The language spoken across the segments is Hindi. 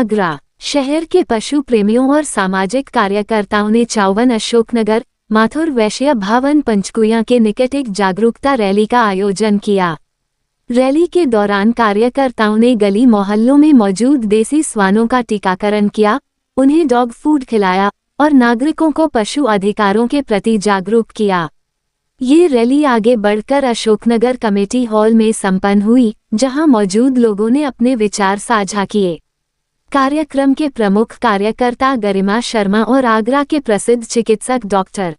आगरा शहर के पशु प्रेमियों और सामाजिक कार्यकर्ताओं ने चौवन अशोकनगर माथुर वैश्य भवन पंचकुया के निकट एक जागरूकता रैली का आयोजन किया। रैली के दौरान कार्यकर्ताओं ने गली मोहल्लों में मौजूद देसी श्वानों का टीकाकरण किया, उन्हें डॉग फूड खिलाया और नागरिकों को पशु अधिकारों के प्रति जागरूक किया। ये रैली आगे बढ़कर अशोकनगर कमेटी हॉल में संपन्न हुई, जहां मौजूद लोगों ने अपने विचार साझा किए। कार्यक्रम के प्रमुख कार्यकर्ता गरिमा शर्मा और आगरा के प्रसिद्ध चिकित्सक डॉक्टर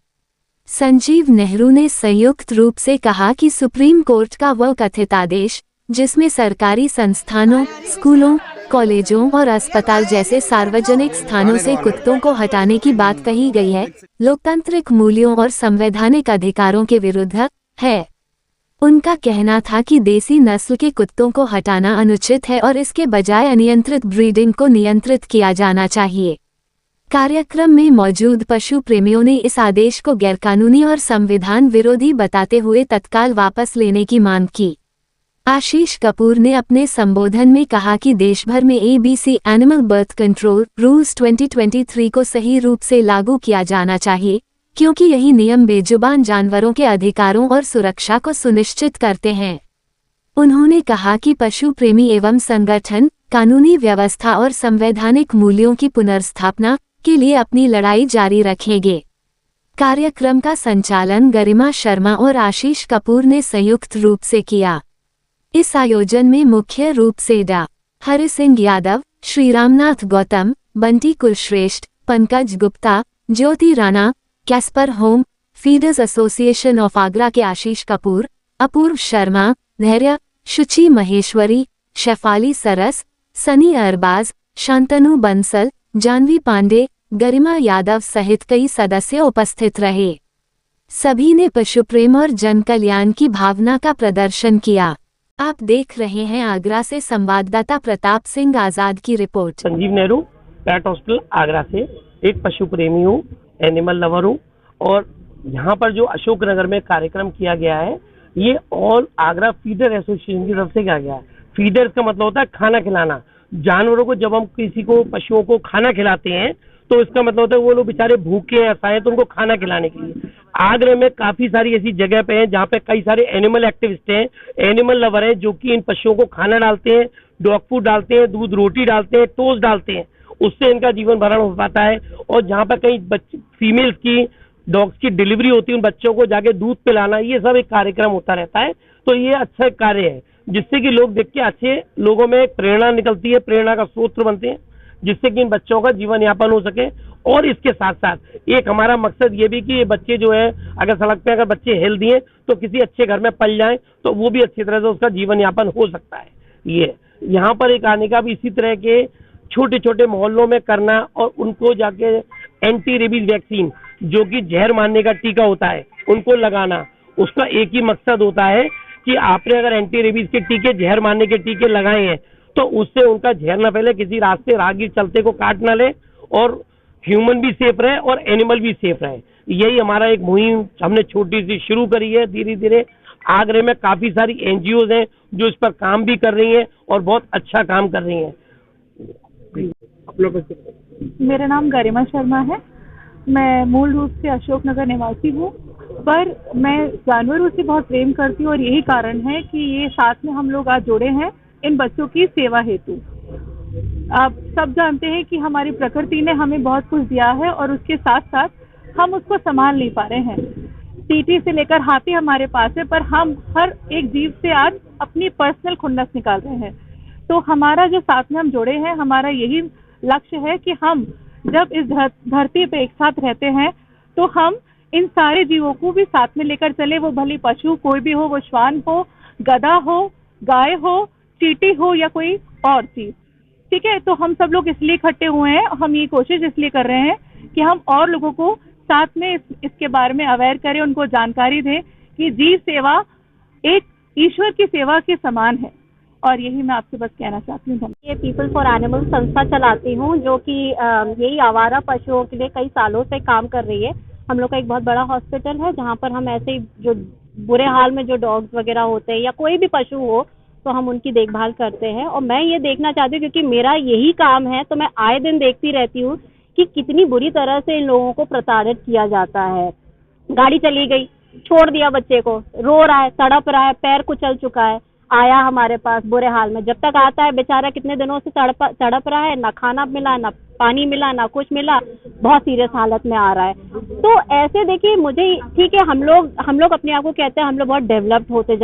संजीव नेहरू ने संयुक्त रूप से कहा कि सुप्रीम कोर्ट का वह कथित आदेश, जिसमें सरकारी संस्थानों, स्कूलों, कॉलेजों और अस्पताल जैसे सार्वजनिक स्थानों से कुत्तों को हटाने की बात कही गई है, लोकतांत्रिक मूल्यों और संवैधानिक अधिकारों के विरुद्ध है। उनका कहना था कि देसी नस्ल के कुत्तों को हटाना अनुचित है और इसके बजाय अनियंत्रित ब्रीडिंग को नियंत्रित किया जाना चाहिए। कार्यक्रम में मौजूद पशु प्रेमियों ने इस आदेश को गैरकानूनी और संविधान विरोधी बताते हुए तत्काल वापस लेने की मांग की। आशीष कपूर ने अपने संबोधन में कहा कि देश भर में ABC animal birth control rules 2023 को सही रूप से लागू किया जाना चाहिए, क्योंकि यही नियम बेजुबान जानवरों के अधिकारों और सुरक्षा को सुनिश्चित करते हैं। उन्होंने कहा कि पशु प्रेमी एवं संगठन कानूनी व्यवस्था और संवैधानिक मूल्यों की पुनर्स्थापना के लिए अपनी लड़ाई जारी रखेंगे। कार्यक्रम का संचालन गरिमा शर्मा और आशीष कपूर ने संयुक्त रूप से किया। इस आयोजन में मुख्य रूप से Dr. Hari Singh Yadav, Shri Ramnath Gautam, Bunty Kulshreshtha, Pankaj Gupta, Jyoti Rana, Casper home, feeders association of Agra के आशीष कपूर, अपूर्व शर्मा, धैर्य, शुचि महेश्वरी, शेफाली सरस, सनी अरबाज, शांतनु बंसल, जानवी पांडे, गरिमा यादव सहित कई सदस्य उपस्थित रहे। सभी ने पशु प्रेम और जन कल्याण की भावना का प्रदर्शन किया। आप देख रहे हैं आगरा से संवाददाता प्रताप सिंह आजाद की रिपोर्ट। संजीव नेहरू, पेट हॉस्पिटल आगरा से एक पशु प्रेमी हूँ, एनिमल लवर हूँ और यहाँ पर जो अशोकनगर में कार्यक्रम किया गया है, ये ऑल आगरा फीडर एसोसिएशन की तरफ से किया गया है। फीडर का मतलब होता है खाना खिलाना। जानवरों को जब हम किसी को पशुओं को खाना खिलाते हैं तो इसका मतलब होता है वो लोग बेचारे भूखे हैं, असहाय, तो उनको खाना खिलाने के लिए आगरा में काफी सारी ऐसी जगह पे हैं जहाँ पे कई सारे एनिमल एक्टिविस्ट हैं, एनिमल लवर हैं, जो कि इन पशुओं को खाना डालते हैं, डॉग फूड डालते हैं, दूध रोटी डालते हैं, टोस्ट डालते हैं, उससे इनका जीवन भरण हो पाता है। और जहाँ पे कई फीमेल्स की डॉग्स की डिलीवरी होती है, उन बच्चों को जाके दूध पिलाना, ये सब एक कार्यक्रम होता रहता है। तो ये अच्छा कार्य है जिससे कि लोग देख के अच्छे लोगों में प्रेरणा निकलती है, प्रेरणा का स्रोत बनते हैं, जिससे कि इन बच्चों का जीवन यापन हो सके। और इसके साथ साथ एक हमारा मकसद ये भी कि ये बच्चे जो है, अगर सड़क पे अगर बच्चे हेल्दी हैं तो किसी अच्छे घर में पल जाएं तो वो भी अच्छी तरह से उसका जीवन यापन हो सकता है। ये यहाँ पर एक आने का भी इसी तरह के छोटे छोटे मोहल्लों में करना और उनको जाके एंटी रेबीज वैक्सीन, जो कि जहर मारने का टीका होता है, उनको लगाना। उसका एक ही मकसद होता है कि आपने अगर एंटी रेबीज के टीके, जहर मारने के टीके लगाए हैं तो उससे उनका जहर न फैले, किसी रास्ते राहगीर चलते को काट ना ले और ह्यूमन भी सेफ रहे और एनिमल भी सेफ रहे। यही हमारा एक मुहिम हमने छोटी सी शुरू करी है। धीरे धीरे आगरे में काफी सारी NGOs हैं जो इस पर काम भी कर रही हैं और बहुत अच्छा काम कर रही हैं। मेरा नाम गरिमा शर्मा है। मैं मूल रूप से अशोकनगर निवासी हूँ, पर मैं जानवरों से बहुत प्रेम करती हूँ और यही कारण है कि ये साथ में हम लोग आज जुड़े हैं इन बच्चों की सेवा हेतु। आप सब जानते हैं कि हमारी प्रकृति ने हमें बहुत कुछ दिया है और उसके साथ साथ हम उसको संभाल नहीं पा रहे हैं। चींटी से लेकर हाथी हमारे पास है, पर हम हर एक जीव से आज अपनी पर्सनल खुन्नस निकाल रहे हैं। तो हमारा जो साथ में हम जुड़े हैं, हमारा यही लक्ष्य है कि हम जब इस धरती पे एक साथ रहते हैं तो हम इन सारे जीवों को भी साथ में लेकर चले, वो भली पशु कोई भी हो, वो श्वान हो, गधा हो, गाय हो, चींटी हो या कोई और चीज। ठीक है, तो हम सब लोग इसलिए इकट्ठे हुए हैं, हम ये कोशिश इसलिए कर रहे हैं कि हम और लोगों को साथ में इसके बारे में अवेयर करें, उनको जानकारी दें कि जीव सेवा एक ईश्वर की सेवा के समान है। और यही मैं आपसे बस कहना चाहती हूँ। ये पीपल फॉर एनिमल संस्था चलाती हूँ, जो कि यही आवारा पशुओं के लिए कई सालों से काम कर रही है। हम लोग का एक बहुत बड़ा हॉस्पिटल है जहाँ पर हम ऐसे ही जो बुरे हाल में जो डॉग्स वगैरह होते हैं या कोई भी पशु हो, तो हम उनकी देखभाल करते हैं। और मैं ये देखना चाहती हूँ, क्योंकि मेरा यही काम है, तो मैं आए दिन देखती रहती हूँ कि कितनी बुरी तरह से इन लोगों को प्रताड़ित किया जाता है। गाड़ी चली गई, छोड़ दिया बच्चे को, रो रहा है, तड़प रहा है, पैर कुचल चुका है, आया हमारे पास बुरे हाल में। जब तक आता है बेचारा कितने दिनों से तड़प रहा है, ना खाना मिला, ना पानी मिला, ना कुछ मिला, बहुत सीरियस हालत में आ रहा है। तो ऐसे देखिए, मुझे ठीक है, हम लोग अपने आप को कहते हैं हम लोग बहुत डेवलप्ड होते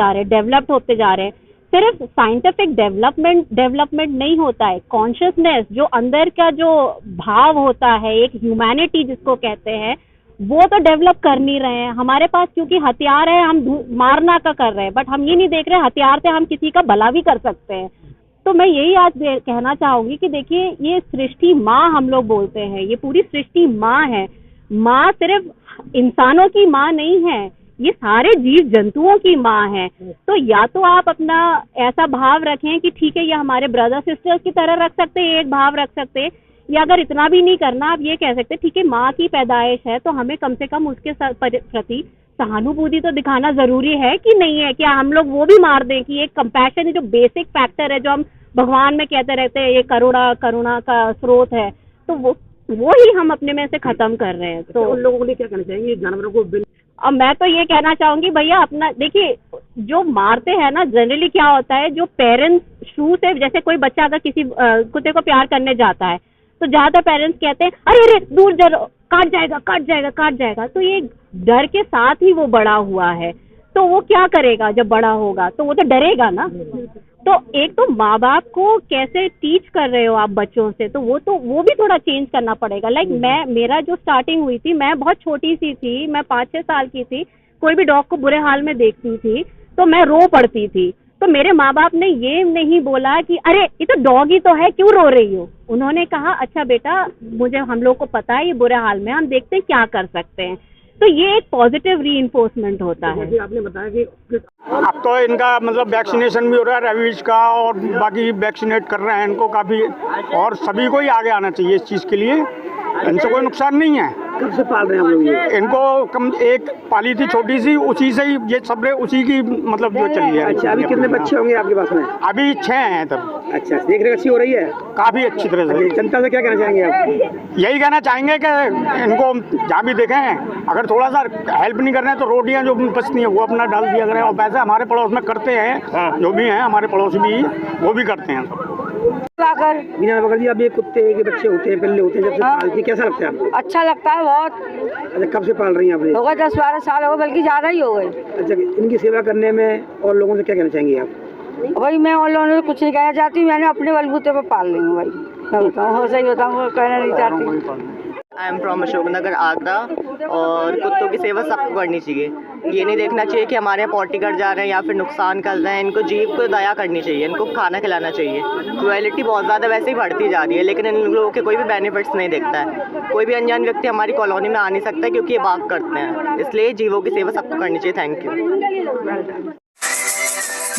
जा रहे हैं। सिर्फ साइंटिफिक डेवलपमेंट नहीं होता है, कॉन्शियसनेस, जो अंदर का जो भाव होता है, एक ह्यूमैनिटी जिसको कहते हैं, वो तो डेवलप कर नहीं रहे हैं हमारे पास। क्योंकि हथियार है, हम मारना का कर रहे हैं, बट हम ये नहीं देख रहे हथियार से हम किसी का भला भी कर सकते हैं। तो मैं यही आज कहना चाहूंगी कि देखिए, ये सृष्टि माँ हम लोग बोलते हैं, ये पूरी सृष्टि माँ है। माँ सिर्फ इंसानों की माँ नहीं है, ये सारे जीव जंतुओं की माँ है। तो या तो आप अपना ऐसा भाव रखें कि ठीक है, ये हमारे ब्रदर सिस्टर्स की तरह रख सकते हैं, एक भाव रख सकते हैं, या अगर इतना भी नहीं करना, आप ये कह सकते हैं ठीक है, माँ की पैदाइश है तो हमें कम से कम उसके प्रति सहानुभूति तो दिखाना जरूरी है कि नहीं है। क्या हम लोग वो भी मार दें कि एक कंपैशन जो बेसिक फैक्टर है, जो हम भगवान में कहते रहते हैं, ये करुणा का स्रोत है, तो वो ही हम अपने में से खत्म कर रहे हैं। तो उन लोगों के लिए क्या कहना चाहेंगे जानवरों को? अब मैं तो ये कहना चाहूंगी भैया, अपना देखिए, जो मारते हैं ना, जनरली क्या होता है, जो पेरेंट्स शुरू से, जैसे कोई बच्चा अगर किसी कुत्ते को प्यार करने जाता है तो ज्यादातर पेरेंट्स कहते हैं अरे दूर जा, काट जाएगा। तो ये डर के साथ ही वो बड़ा हुआ है। तो वो क्या करेगा जब बड़ा होगा? तो वो तो डरेगा ना। तो एक तो माँ बाप को कैसे टीच कर रहे हो आप बच्चों से, तो वो भी थोड़ा चेंज करना पड़ेगा। लाइक मेरा जो स्टार्टिंग हुई थी, मैं बहुत छोटी सी थी, मैं 5-6 साल की थी, कोई भी डॉग को बुरे हाल में देखती थी तो मैं रो पड़ती थी। तो मेरे माँ बाप ने ये नहीं बोला कि अरे ये तो डॉग ही तो है, क्यों रो रही हो। उन्होंने कहा अच्छा बेटा, हम लोग को पता है ये बुरे हाल में, हम देखते हैं क्या कर सकते हैं। तो ये एक पॉजिटिव रीइंफोर्समेंट होता है। जैसे आपने बताया कि अब तो इनका मतलब वैक्सीनेशन भी हो रहा है, रेबीज का, और बाकी वैक्सीनेट कर रहे हैं इनको काफ़ी, और सभी को ही आगे आना चाहिए इस चीज़ के लिए। इनसे कोई नुकसान नहीं है। कब से पाल रहे हैं हम लोग ये? इनको कम एक पाली थी छोटी सी, उसी से ही ये सब उसी की मतलब जो चली है। अच्छा, अभी कितने बच्चे होंगे आपके पास में? अभी 6 हैं तब। अच्छा, देख रेख अच्छी हो रही है? काफ़ी अच्छी तरह से। जनता से क्या कहना चाहेंगे आप? यही कहना चाहेंगे कि इनको जहाँ भी देखें, अगर थोड़ा सा हेल्प नहीं कर रहे हैं तो रोटियाँ जो बचती हैं वो अपना डाल दिया करें। और वैसे हमारे पड़ोस में करते हैं, जो भी हैं हमारे पड़ोसी भी, वो भी करते हैं सब। मीना बकर जी, अब ये कुत्ते के बच्चे होते हैं, पिल्ले होते हैं, जब से पालती, कैसा लगता है आपको? अच्छा लगता है बहुत। अच्छा, कब से पाल रही हैं आपने? हो गए 10-12 साल हो गए, बल्कि ज़्यादा ही हो गए। अच्छा, इनकी सेवा करने में और लोगों से क्या कहना चाहेंगे आप? भाई मैं उन लोगों से कुछ नहीं कहना चाहती, मैंने अपने बलबूते पर पाल ली हूँ भाई। मैं बताऊँ, सही बताऊँ, कहना नहीं चाहती। I am from Ashoknagar Agra, और कुत्तों की सेवा सबको करनी चाहिए। ये नहीं देखना चाहिए कि हमारे यहाँ पॉटी कर जा रहे हैं या फिर नुकसान कर रहे हैं। इनको जीव को दया करनी चाहिए, इनको खाना खिलाना चाहिए। क्रुएलिटी बहुत ज़्यादा वैसे ही बढ़ती जा रही है, लेकिन इन लोगों के कोई भी बेनिफिट्स नहीं दिखता है। कोई भी अनजान व्यक्ति हमारी कॉलोनी में आ नहीं सकता क्योंकि ये बाग करते हैं। इसलिए जीवों की सेवा सबको करनी चाहिए। Thank you.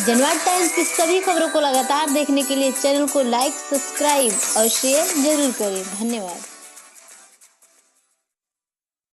जनवाद टाइम्स की सभी खबरों को लगातार देखने के लिए चैनल को लाइक, सब्सक्राइब और शेयर जरूर करें। धन्यवाद।